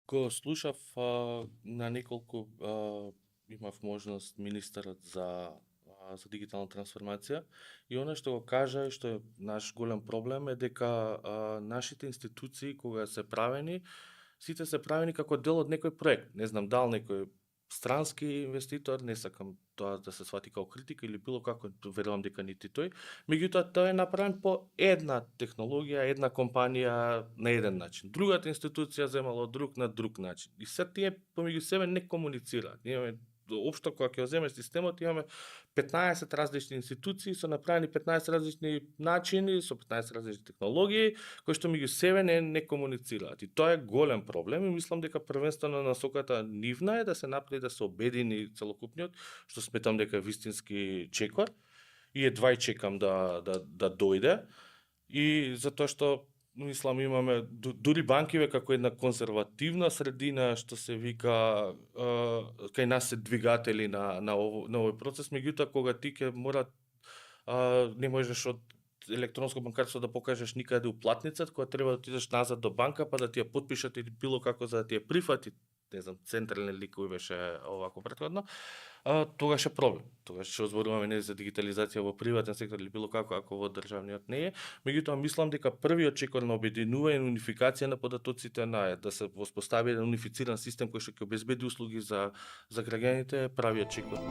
Го слушав на неколку имав можност министерот за дигитална трансформација и она што го кажа и што е наш голем проблем е дека нашите институции кога се правени, сите се правени како дел од некој проект. Не знам дал некој странски инвеститор, не сакам тоа да се свати како критика или било како, верувам дека нити тој, меѓутоа тоа е направен по една технологија, една компанија на еден начин. Другата институција земала од друг на друг начин. И се тие помеѓу себе не комуницираат. Ние имаме општо кога ќе земеш системот имаме 15 различни институции со направени 15 различни начини, со 15 различни технологии, кои што меѓу себе не комуницираат. И тоа е голем проблем и мислам дека првенствено насоката нивна е да се направи да се обедини целокупниот, што сметам дека е вистински чекор и едва и чекам да дојде. И затоа што мислам имаме дури банкиве како една конзервативна средина што се вика кај нас се двигатели на овој процес, меѓутоа кога ти ќе мора не можеш од електронско банкарство да покажеш никаде уплатницата, кога треба да отидеш назад до банка па да ти ја потпишат или било како за да ти ја прифати, не знам, централен лик кој беше овако претходно, тогаш е проблем. Тогаш ќе зборуваме не за дигитализација во приватен сектор или било како ако во државниот не е. Меѓутоа мислам дека првиот чекор на обединување и унификација на податоците на да се воспостави еден унифициран систем кој што ќе обезбеди услуги за граѓаните е правиот чекор.